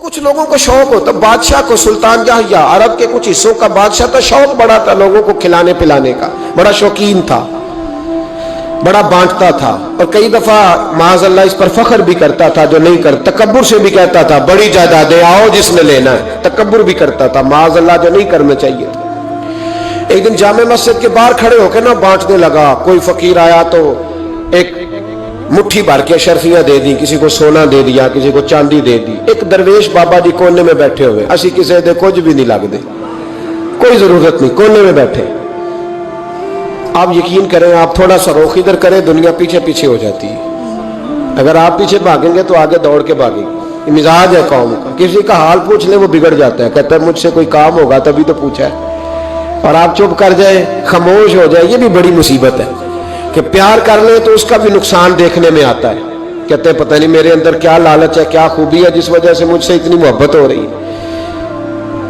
کچھ لوگوں کو شوق ہوتا، بادشاہ کو سلطان جہاں یا عرب کے کچھ حصوں کا بادشاہ تھا، شوق بڑا تھا لوگوں کو کھلانے پلانے کا، بڑا شوقین تھا، بڑا بانٹتا تھا، اور کئی دفعہ معاذ اللہ اس پر فخر بھی کرتا تھا جو نہیں کرتا، تکبر سے بھی کہتا تھا بڑی جائیدادیں آؤ جس نے لینا ہے، تکبر بھی کرتا تھا معاذ اللہ جو نہیں کرنا چاہیے تھا۔ ایک دن جامع مسجد کے باہر کھڑے ہو کے نا بانٹنے لگا، کوئی فقیر آیا تو ایک مٹھی بھر کے اشرفیاں دے دی، کسی کو سونا دے دیا، کسی کو چاندی دے دی۔ ایک درویش بابا جی کونے میں بیٹھے ہوئے، اسی کسی دے کچھ بھی نہیں لگ دے، کوئی ضرورت نہیں، کونے میں بیٹھے۔ آپ یقین کریں، آپ تھوڑا سا رخ ادھر کریں، دنیا پیچھے پیچھے ہو جاتی ہے۔ اگر آپ پیچھے بھاگیں گے تو آگے دوڑ کے بھاگیں گے۔ یہ مزاج ہے قوم کا، کسی کا حال پوچھ لیں وہ بگڑ جاتا ہے، کہتا ہے مجھ سے کوئی کام ہوگا تبھی تو پوچھا ہے، اور آپ چپ کر جائیں، خاموش ہو جائیں، یہ بھی بڑی مصیبت ہے کہ پیار کر لیں تو اس کا بھی نقصان دیکھنے میں آتا ہے۔ کہتے ہیں پتہ نہیں میرے اندر کیا لالچ ہے، کیا خوبی ہے جس وجہ سے مجھ سے اتنی محبت ہو رہی ہے۔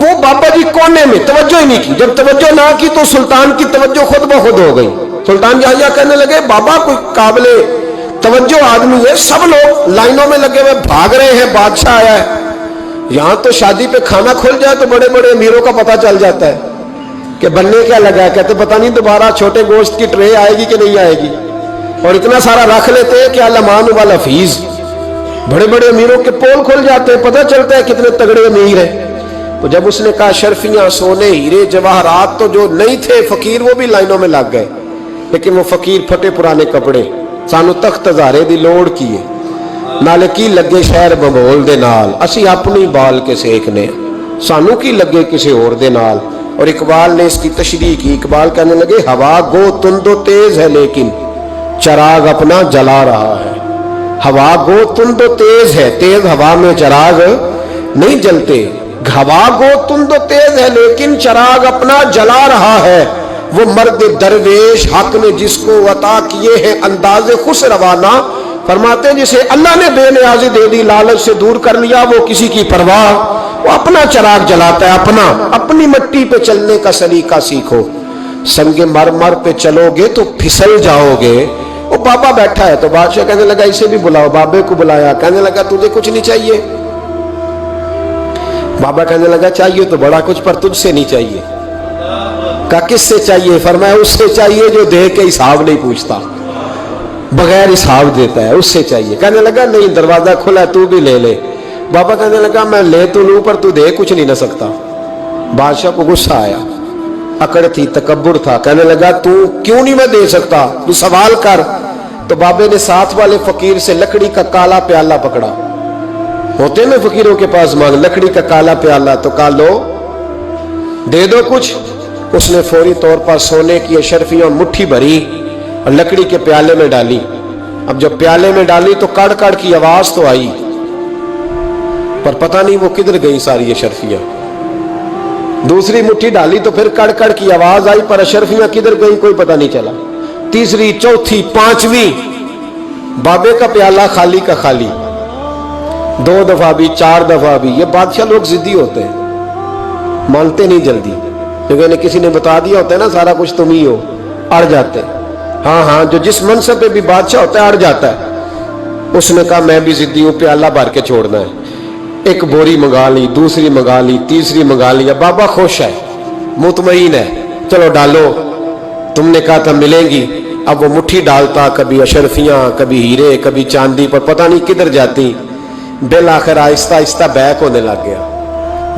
وہ بابا جی کونے میں توجہ ہی نہیں کی، جب توجہ نہ کی تو سلطان کی توجہ خود بخود ہو گئی۔ سلطان جہاں کہنے لگے بابا کوئی قابل توجہ آدمی ہے، سب لوگ لائنوں میں لگے ہوئے بھاگ رہے ہیں، بادشاہ آیا ہے، یہاں تو شادی پہ کھانا کھل جائے تو بڑے بڑے امیروں کا پتہ چل جاتا ہے کہ بننے کیا لگا ہے۔ کہتے پتہ نہیں دوبارہ چھوٹے گوشت کی ٹرے آئے گی کہ نہیں آئے گی، اور اتنا سارا رکھ لیتے ہیں کہ علمان والحفیظ، بڑے بڑے امیروں کے پول کھل جاتے ہیں، پتہ چلتا ہے کتنے تگڑے امیر ہیں۔ تو جب اس نے کہا شرفیاں، سونے، ہیرے، جواہرات، تو جو نہیں تھے فقیر وہ بھی لائنوں میں لگ گئے، لیکن وہ فقیر پھٹے پرانے کپڑے، سانو تخت ہزارے دی لوڑ کیے، نالے کی لگے شہر بمول دے نال، اسی اپنی بال کے سیکنے، سانو کی لگے کسی اور دے نال۔ اور اقبال نے اس کی تشریح کی، اقبال کہنے لگے ہوا گو تند و تیز ہے لیکن چراغ اپنا جلا رہا ہے۔ ہوا گو تند و تیز ہے، تیز ہوا میں چراغ نہیں جلتے، ہوا گو تند و تیز ہے لیکن چراغ اپنا جلا رہا ہے۔ وہ مرد درویش حق نے جس کو عطا کیے ہیں انداز خسروانہ، فرماتے جسے اللہ نے بے نیازی دے دی، لالچ سے دور کر لیا، وہ کسی کی پرواہ، وہ اپنا چراغ جلاتا ہے، اپنی مٹی پہ چلنے کا سلیقہ سیکھو، سنگ مرمر پہ چلو گے تو پھسل جاؤ گے۔ وہ بابا بیٹھا ہے تو بادشاہ کہنے لگا اسے بھی بلاؤ، بابے کو بلایا، کہنے لگا تجھے کچھ نہیں چاہیے؟ بابا کہنے لگا چاہیے تو بڑا کچھ، پر تجھ سے نہیں چاہیے۔ کہا کس سے چاہیے؟ فرمایا اس سے چاہیے جو دے کے حساب نہیں پوچھتا، بغیر حساب دیتا ہے، اس سے چاہیے۔ کہنے لگا نہیں، دروازہ کھلا ہے، تو بھی لے لے۔ بابا کہنے لگا میں لے تو لوں پر تو دے کچھ نہیں نہ سکتا۔ بادشاہ کو غصہ آیا، اکڑ تھی، تکبر تھا، کہنے لگا تو کیوں نہیں میں دے سکتا، تو سوال کر۔ تو بابے نے ساتھ والے فقیر سے لکڑی کا کالا پیالہ پکڑا، ہوتے نا فقیروں کے پاس مانگ، لکڑی کا کالا پیالہ، تو کہا لو دے دو کچھ۔ اس نے فوری طور پر سونے کی اشرفیاں مٹھی بھری اور لکڑی کے پیالے میں ڈالی۔ اب جب پیالے میں ڈالی تو کڑ کڑ کی آواز تو آئی، پر پتہ نہیں وہ کدھر گئی ساری اشرفیاں۔ دوسری مٹھی ڈالی تو پھر کڑ کڑ کی آواز آئی، پر اشرفیاں کدھر گئی کوئی پتہ نہیں چلا۔ تیسری، چوتھی، پانچویں، بابے کا پیالہ خالی کا خالی، 2 دفعہ بھی، 4 دفعہ بھی۔ یہ بادشاہ لوگ ضدی ہوتے ہیں، مانتے نہیں جلدی، کیونکہ کسی نے بتا دیا ہوتا ہے نا سارا کچھ تم ہی ہو، اڑ جاتے۔ ہاں جو جس منصب پہ بھی بادشاہ ہوتا ہے اڑ جاتا ہے۔ اس نے کہا میں بھی ضدی ہوں، پیالہ بھر کے چھوڑنا ہے۔ ایک بوری منگا لی، دوسری منگا لی، تیسری منگا لی۔ بابا خوش ہے، مطمئن ہے، چلو ڈالو، تم نے کہا تھا ملیں گی۔ اب وہ مٹھی ڈالتا، کبھی اشرفیاں، کبھی ہیرے، کبھی چاندی، پر پتہ نہیں کدھر جاتی۔ بالآخر آہستہ آہستہ بیک ہونے لگ گیا۔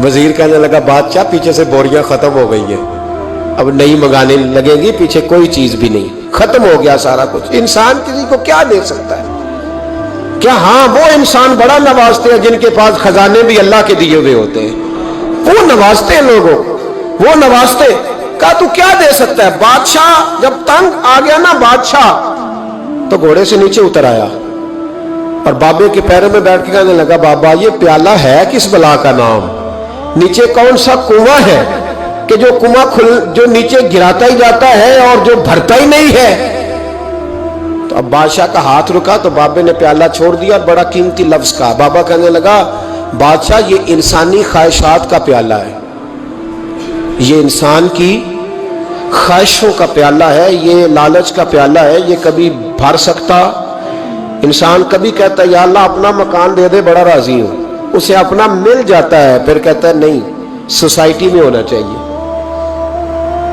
وزیر کہنے لگا بادشاہ پیچھے سے بوریاں ختم ہو گئی ہیں، اب نئی منگانے لگے گی، پیچھے کوئی چیز بھی نہیں، ختم ہو گیا سارا کچھ۔ انسان کسی کو کیا دے سکتا ہے؟ کیا ہاں وہ انسان بڑا نوازتے ہیں جن کے پاس خزانے بھی اللہ کے دیے ہوئے ہوتے ہیں، وہ نوازتے ہیں لوگوں، وہ نوازتے۔ کہا تو کیا دے سکتا ہے؟ بادشاہ جب تنگ آ گیا نا بادشاہ، تو گھوڑے سے نیچے اتر آیا اور بابے کے پیروں میں بیٹھ کے کہنے لگا بابا یہ پیالہ ہے کس بلا کا نام؟ نیچے کون سا کنواں ہے کہ جو کنواں جو نیچے گراتا ہی جاتا ہے اور جو بھرتا ہی نہیں ہے؟ تو اب بادشاہ کا ہاتھ رکا تو بابے نے پیالہ چھوڑ دیا اور بڑا قیمتی لفظ کہا۔ بابا کہنے لگا بادشاہ یہ انسانی خواہشات کا پیالہ ہے، یہ انسان کی خواہشوں کا پیالہ ہے، یہ لالچ کا پیالہ ہے، یہ کبھی بھر سکتا۔ انسان کبھی کہتا ہے یا اللہ اپنا مکان دے دے بڑا راضی ہوں، اسے اپنا مل جاتا ہے، پھر کہتا ہے نہیں سوسائٹی میں ہونا چاہیے،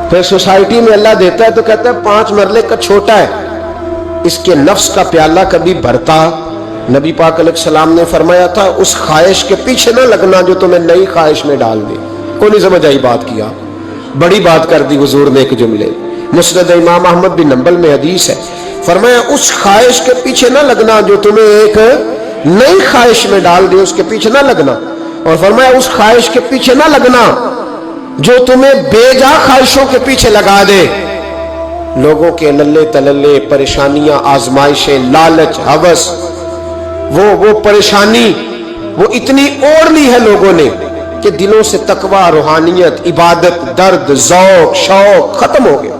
پھر سوسائٹی میں اللہ دیتا ہے تو کہتا ہے 5 مرلے کا چھوٹا ہے، اس کے نفس کا پیالہ کبھی بھرتا؟ نبی پاک علیہ السلام نے فرمایا تھا اس خواہش کے پیچھے نہ لگنا جو تمہیں نئی خواہش میں ڈال دے۔ کوئی نہیں سمجھ آئی بات کیا؟ بڑی بات کر دی حضور نے ایک جملے۔ مسند امام احمد بن حنبل میں حدیث ہے، فرمایا اس خواہش کے پیچھے نہ لگنا جو تمہیں ایک نئی خواہش میں ڈال دے، اس کے پیچھے نہ لگنا، اور فرمایا اس خواہش کے پیچھے نہ لگنا جو تمہیں بے جا خواہشوں کے پیچھے لگا دے۔ لوگوں کے للے تللے، پریشانیاں، آزمائشیں، لالچ، ہوس، وہ پریشانی وہ اتنی اوڑھ لی ہے لوگوں نے کہ دلوں سے تقوی، روحانیت، عبادت، درد، ذوق، شوق ختم ہو گیا۔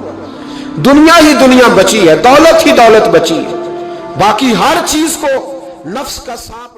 دنیا ہی دنیا بچی ہے، دولت ہی دولت بچی ہے، باقی ہر چیز کو نفس کا ساتھ